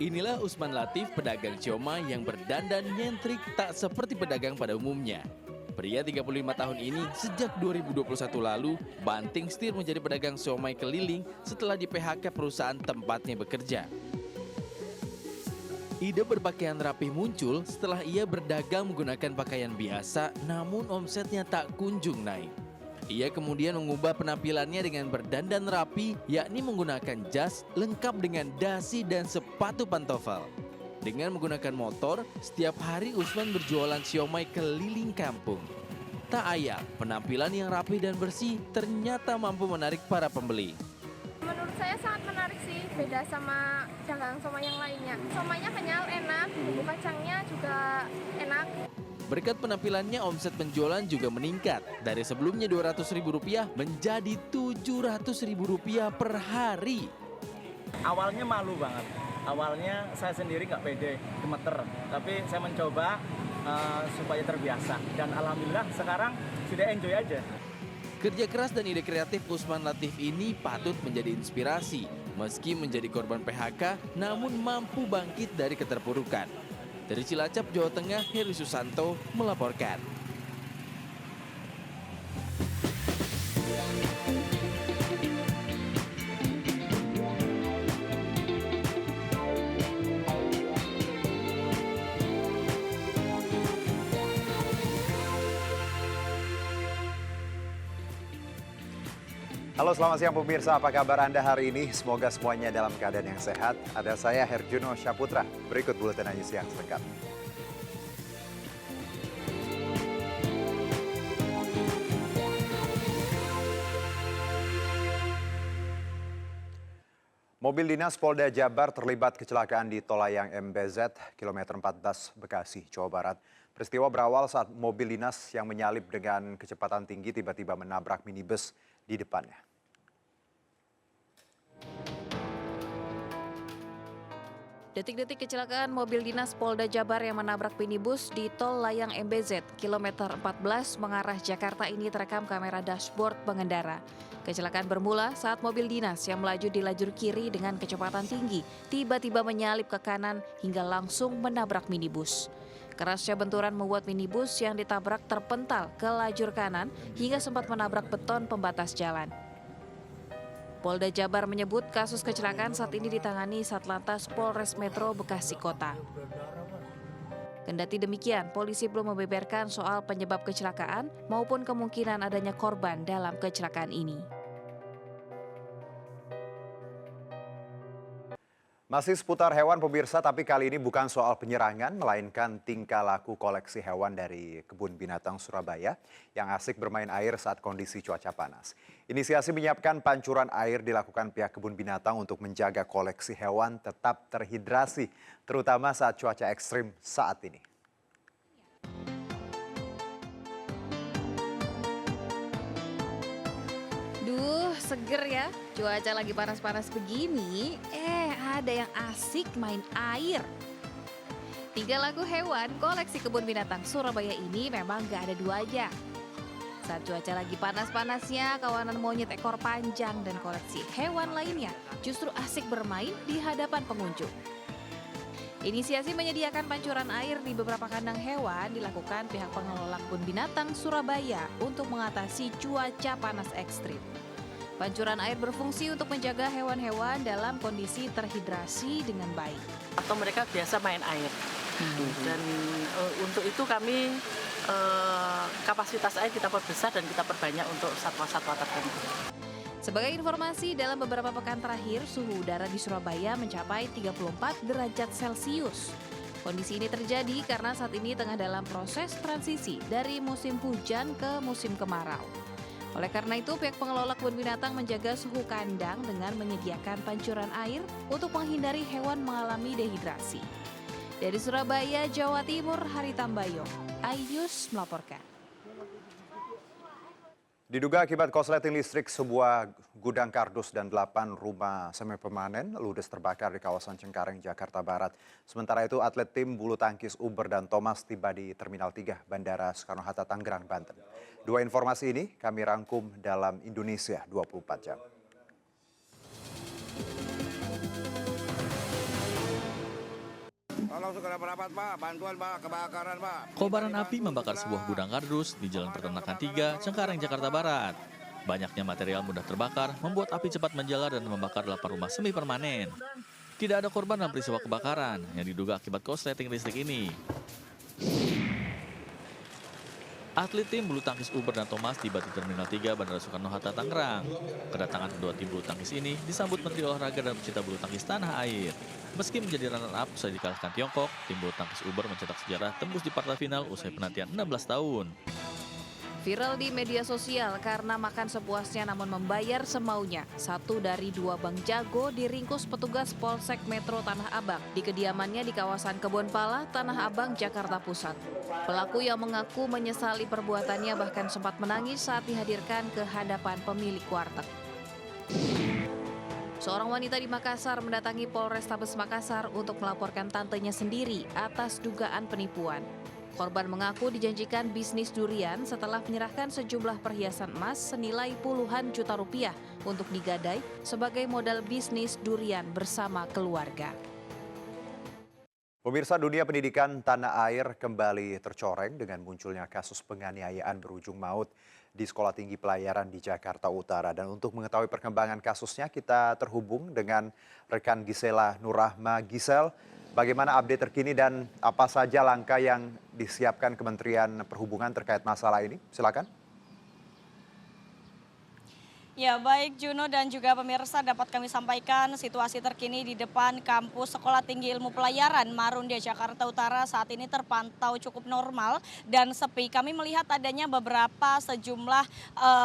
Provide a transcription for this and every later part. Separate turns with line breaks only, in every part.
Inilah Usman Latif, pedagang siomay yang berdandan nyentrik tak seperti pedagang pada umumnya. Pria 35 tahun ini sejak 2021 lalu banting setir menjadi pedagang siomay keliling setelah di PHK perusahaan tempatnya bekerja. Ide berpakaian rapih muncul setelah ia berdagang menggunakan pakaian biasa, namun omsetnya tak kunjung naik. Ia kemudian mengubah penampilannya dengan berdandan rapi, yakni menggunakan jas lengkap dengan dasi dan sepatu pantofel. Dengan menggunakan motor, setiap hari Usman berjualan siomay keliling kampung. Tak ayal, penampilan yang rapi dan bersih ternyata mampu menarik para pembeli.
Menurut saya sangat menarik sih, beda sama dagang siomay yang lainnya. Siomaynya kenyal, enak, bumbu kacangnya juga enak.
Berkat penampilannya, omset penjualan juga meningkat. Dari sebelumnya Rp200.000 menjadi Rp700.000 per hari.
Awalnya malu banget. Awalnya saya sendiri nggak pede, gemeter. Tapi saya mencoba supaya terbiasa. Dan alhamdulillah sekarang sudah enjoy aja.
Kerja keras dan ide kreatif Usman Latif ini patut menjadi inspirasi. Meski menjadi korban PHK, namun mampu bangkit dari keterpurukan. Dari Cilacap, Jawa Tengah, Heri Susanto melaporkan.
Halo, selamat siang pemirsa. Apa kabar Anda hari ini? Semoga semuanya dalam keadaan yang sehat. Ada saya Herjuno Syaputra. Berikut buletin news yang selengkap. Mobil dinas Polda Jabar terlibat kecelakaan di Tol Layang MBZ, kilometer 14 Bekasi, Jawa Barat. Peristiwa berawal saat mobil dinas yang menyalip dengan kecepatan tinggi tiba-tiba menabrak minibus di depannya.
Detik-detik kecelakaan mobil dinas Polda Jabar yang menabrak minibus di Tol Layang MBZ, kilometer 14 mengarah Jakarta ini terekam kamera dashboard pengendara. Kecelakaan bermula saat mobil dinas yang melaju di lajur kiri dengan kecepatan tinggi tiba-tiba menyalip ke kanan hingga langsung menabrak minibus. Kerasnya benturan membuat minibus yang ditabrak terpental ke lajur kanan hingga sempat menabrak beton pembatas jalan. Polda Jabar menyebut kasus kecelakaan saat ini ditangani Satlantas Polres Metro Bekasi Kota. Kendati demikian, polisi belum membeberkan soal penyebab kecelakaan maupun kemungkinan adanya korban dalam kecelakaan ini.
Masih seputar hewan pemirsa, tapi kali ini bukan soal penyerangan, melainkan tingkah laku koleksi hewan dari Kebun Binatang Surabaya yang asik bermain air saat kondisi cuaca panas. Inisiasi menyiapkan pancuran air dilakukan pihak Kebun Binatang untuk menjaga koleksi hewan tetap terhidrasi, terutama saat cuaca ekstrim saat ini.
Duh, seger ya. Cuaca lagi panas-panas begini, ada yang asik main air. Tingkah laku hewan koleksi Kebun Binatang Surabaya ini memang gak ada duanya. Saat cuaca lagi panas-panasnya, kawanan monyet ekor panjang dan koleksi hewan lainnya justru asik bermain di hadapan pengunjung. Inisiasi menyediakan pancuran air di beberapa kandang hewan dilakukan pihak pengelola Kebun Binatang Surabaya untuk mengatasi cuaca panas ekstrim. Pancuran air berfungsi untuk menjaga hewan-hewan dalam kondisi terhidrasi dengan baik.
Atau mereka biasa main air. Dan untuk itu kami kapasitas air kita perbesar dan kita perbanyak untuk satwa-satwa tertentu.
Sebagai informasi, dalam beberapa pekan terakhir, suhu udara di Surabaya mencapai 34 derajat Celcius. Kondisi ini terjadi karena saat ini tengah dalam proses transisi dari musim hujan ke musim kemarau. Oleh karena itu, pihak pengelola Kebun Binatang menjaga suhu kandang dengan menyediakan pancuran air untuk menghindari hewan mengalami dehidrasi. Dari Surabaya, Jawa Timur, Hari Tambayo, iNews melaporkan.
Diduga akibat korsleting listrik, sebuah gudang kardus dan 8 rumah semi permanen ludes terbakar di kawasan Cengkareng, Jakarta Barat. Sementara itu, atlet tim bulu tangkis Uber dan Thomas tiba di Terminal 3 Bandara Soekarno-Hatta, Tangerang, Banten. Dua informasi ini kami rangkum dalam Indonesia 24 jam.
Tolong segera merapat Pak, bantuan Pak, kebakaran Pak.
Kobaran api membakar sebuah gudang kardus di Jalan Peternakan 3, Cengkareng, Jakarta Barat. Banyaknya material mudah terbakar membuat api cepat menjalar dan membakar 8 rumah semi permanen. Tidak ada korban dalam peristiwa kebakaran yang diduga akibat korsleting listrik ini. Atlet tim bulu tangkis Uber dan Thomas tiba di Terminal 3 Bandara Soekarno-Hatta, Tangerang. Kedatangan kedua tim bulu tangkis ini disambut Menteri Olahraga dan Pecinta Bulu Tangkis Tanah Air. Meski menjadi runner-up usai dikalahkan Tiongkok, tim bulu tangkis Uber mencetak sejarah tembus di partai final usai penantian 16 tahun.
Viral di media sosial karena makan sepuasnya namun membayar semaunya. 1 dari 2 bank jago diringkus petugas Polsek Metro Tanah Abang di kediamannya di kawasan Kebonpala, Tanah Abang, Jakarta Pusat. Pelaku yang mengaku menyesali perbuatannya bahkan sempat menangis saat dihadirkan ke hadapan pemilik warteg. Seorang wanita di Makassar mendatangi Polrestabes Makassar untuk melaporkan tantenya sendiri atas dugaan penipuan. Korban mengaku dijanjikan bisnis durian setelah menyerahkan sejumlah perhiasan emas senilai puluhan juta rupiah untuk digadai sebagai modal bisnis durian bersama keluarga.
Pemirsa, dunia pendidikan tanah air kembali tercoreng dengan munculnya kasus penganiayaan berujung maut di Sekolah Tinggi Pelayaran di Jakarta Utara. Dan untuk mengetahui perkembangan kasusnya, kita terhubung dengan rekan Gisela Nurrahma. Gisel, bagaimana update terkini dan apa saja langkah yang disiapkan Kementerian Perhubungan terkait masalah ini? Silakan.
Ya, baik Juno dan juga pemirsa, dapat kami sampaikan situasi terkini di depan kampus Sekolah Tinggi Ilmu Pelayaran Marunda, Jakarta Utara saat ini terpantau cukup normal dan sepi. Kami melihat adanya beberapa sejumlah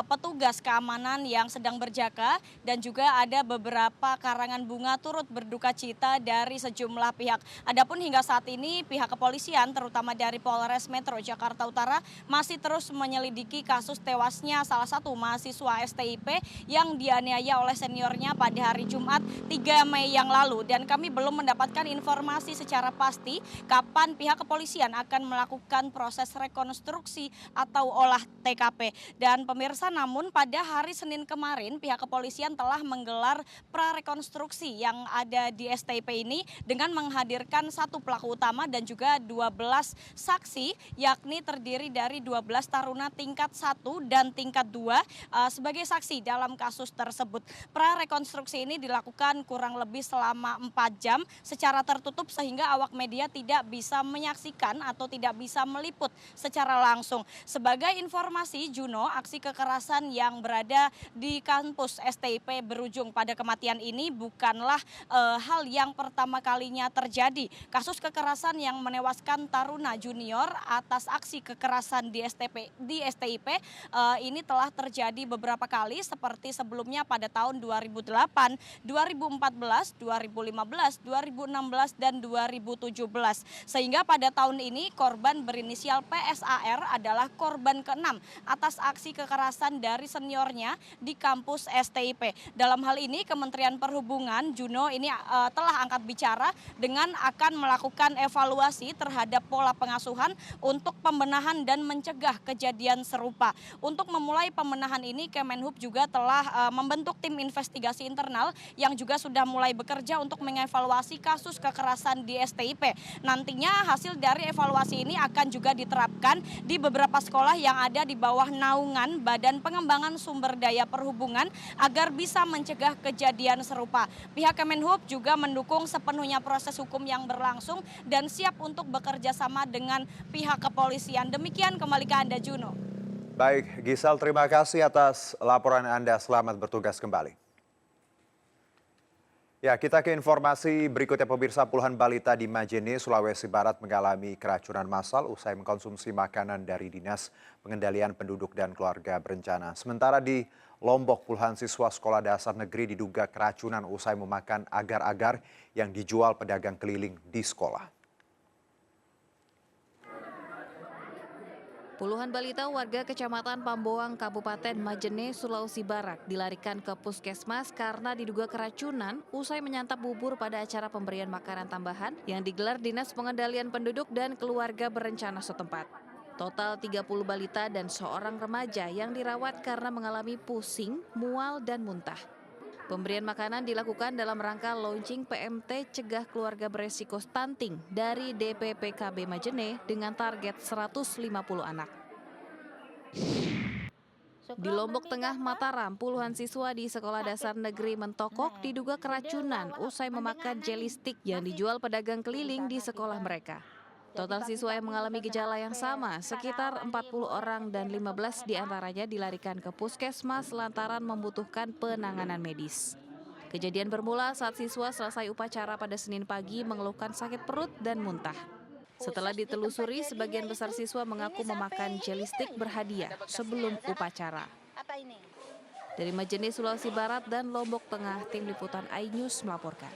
petugas keamanan yang sedang berjaga dan juga ada beberapa karangan bunga turut berduka cita dari sejumlah pihak. Adapun hingga saat ini pihak kepolisian terutama dari Polres Metro Jakarta Utara masih terus menyelidiki kasus tewasnya salah satu mahasiswa STIP yang dianiaya oleh seniornya pada hari Jumat 3 Mei yang lalu. Dan kami belum mendapatkan informasi secara pasti kapan pihak kepolisian akan melakukan proses rekonstruksi atau olah TKP. Dan pemirsa, namun pada hari Senin kemarin pihak kepolisian telah menggelar prarekonstruksi yang ada di STIP ini dengan menghadirkan 1 pelaku utama dan juga 12 saksi, yakni terdiri dari 12 taruna tingkat 1 dan tingkat 2 sebagai saksi dalam kasus tersebut. Prarekonstruksi ini dilakukan kurang lebih selama 4 jam secara tertutup sehingga awak media tidak bisa menyaksikan atau tidak bisa meliput secara langsung. Sebagai informasi Juno, aksi kekerasan yang berada di kampus STIP berujung pada kematian ini bukanlah hal yang pertama kalinya terjadi. Kasus kekerasan yang menewaskan taruna junior atas aksi kekerasan di STIP ini telah terjadi beberapa kali seperti sebelumnya pada tahun 2008, 2014, 2015, 2016, dan 2017. Sehingga pada tahun ini korban berinisial PSAR adalah korban ke-6 atas aksi kekerasan dari seniornya di kampus STIP. Dalam hal ini Kementerian Perhubungan, Juno, ini telah angkat bicara dengan akan melakukan evaluasi terhadap pola pengasuhan untuk pembenahan dan mencegah kejadian serupa. Untuk memulai pembenahan ini, Kemenhub juga telah membentuk tim investigasi internal yang juga sudah mulai bekerja untuk mengevaluasi kasus kekerasan di STIP. Nantinya hasil dari evaluasi ini akan juga diterapkan di beberapa sekolah yang ada di bawah naungan Badan Pengembangan Sumber Daya Perhubungan agar bisa mencegah kejadian serupa. Pihak Kemenhub juga mendukung sepenuhnya proses hukum yang berlangsung dan siap untuk bekerja sama dengan pihak kepolisian. Demikian, kembali ke Anda, Juno.
Baik, Gisel, terima kasih atas laporan Anda. Selamat bertugas kembali. Ya, kita ke informasi berikutnya, pemirsa. Puluhan balita di Majene, Sulawesi Barat mengalami keracunan massal usai mengkonsumsi makanan dari Dinas Pengendalian Penduduk dan Keluarga Berencana. Sementara di Lombok, puluhan siswa sekolah dasar negeri diduga keracunan usai memakan agar-agar yang dijual pedagang keliling di sekolah.
Puluhan balita warga Kecamatan Pamboang, Kabupaten Majene, Sulawesi Barat dilarikan ke puskesmas karena diduga keracunan usai menyantap bubur pada acara pemberian makanan tambahan yang digelar Dinas Pengendalian Penduduk dan Keluarga Berencana setempat. Total 30 balita dan seorang remaja yang dirawat karena mengalami pusing, mual, dan muntah. Pemberian makanan dilakukan dalam rangka launching PMT Cegah Keluarga Beresiko Stunting dari DPPKB Majene dengan target 150 anak. Di Lombok Tengah, Mataram, puluhan siswa di Sekolah Dasar Negeri Mentokok diduga keracunan usai memakan jeli stick yang dijual pedagang keliling di sekolah mereka. Total siswa yang mengalami gejala yang sama, sekitar 40 orang dan 15 diantaranya dilarikan ke puskesmas lantaran membutuhkan penanganan medis. Kejadian bermula saat siswa selesai upacara pada Senin pagi mengeluhkan sakit perut dan muntah. Setelah ditelusuri, sebagian besar siswa mengaku memakan jeli stick berhadiah sebelum upacara. Dari Majene, Sulawesi Barat dan Lombok Tengah, Tim Liputan iNews melaporkan.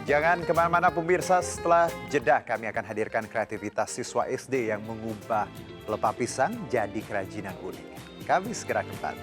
Jangan kemana-mana pemirsa, setelah jeda kami akan hadirkan kreativitas siswa SD yang mengubah pelepah pisang jadi kerajinan unik. Kami segera kembali.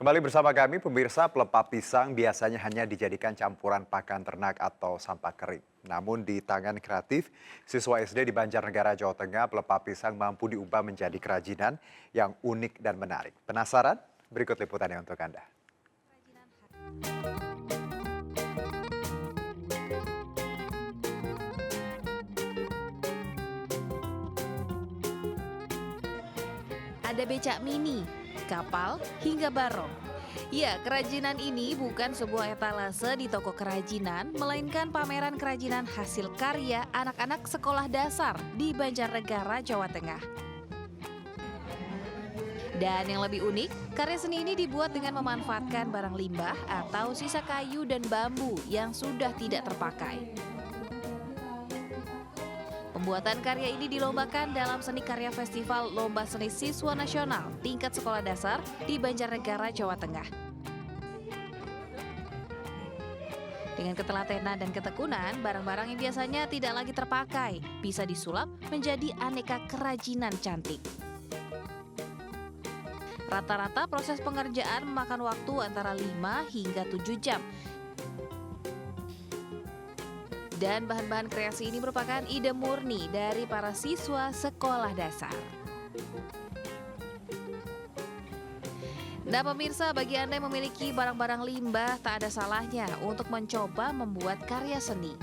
Kembali bersama kami, pemirsa, pelepah pisang biasanya hanya dijadikan campuran pakan ternak atau sampah kering. Namun di tangan kreatif, siswa SD di Banjarnegara, Jawa Tengah, pelepah pisang mampu diubah menjadi kerajinan yang unik dan menarik. Penasaran? Berikut liputannya untuk Anda.
Ada becak mini, kapal, hingga barong. Ya, kerajinan ini bukan sebuah etalase di toko kerajinan, melainkan pameran kerajinan hasil karya anak-anak sekolah dasar di Banjarnegara, Jawa Tengah. Dan yang lebih unik, karya seni ini dibuat dengan memanfaatkan barang limbah atau sisa kayu dan bambu yang sudah tidak terpakai. Pembuatan karya ini dilombakan dalam Seni Karya Festival Lomba Seni Siswa Nasional tingkat sekolah dasar di Banjarnegara, Jawa Tengah. Dengan ketelatenan dan ketekunan, barang-barang yang biasanya tidak lagi terpakai bisa disulap menjadi aneka kerajinan cantik. Rata-rata proses pengerjaan memakan waktu antara 5 hingga 7 jam. Dan bahan-bahan kreasi ini merupakan ide murni dari para siswa sekolah dasar. Nah pemirsa, bagi Anda yang memiliki barang-barang limbah, tak ada salahnya untuk mencoba membuat karya seni.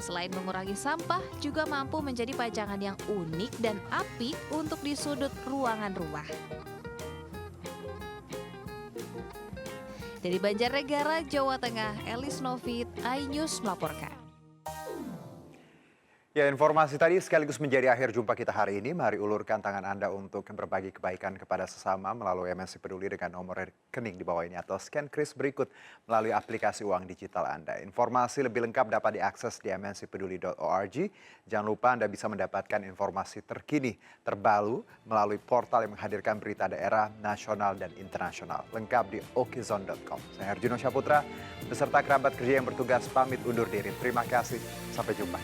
Selain mengurangi sampah, juga mampu menjadi pajangan yang unik dan apik untuk di sudut ruangan rumah. Dari Banjarnegara, Jawa Tengah, Elis Novit, iNews melaporkan.
Ya, informasi tadi sekaligus menjadi akhir jumpa kita hari ini. Mari ulurkan tangan Anda untuk berbagi kebaikan kepada sesama melalui MNC Peduli dengan nomor rekening di bawah ini atau scan kris berikut melalui aplikasi uang digital Anda. Informasi lebih lengkap dapat diakses di mncpeduli.org. Jangan lupa Anda bisa mendapatkan informasi terkini, terbaru melalui portal yang menghadirkan berita daerah, nasional, dan internasional. Lengkap di okizon.com. Saya Herjuno Syaputra, beserta kerabat kerja yang bertugas pamit undur diri. Terima kasih, sampai jumpa.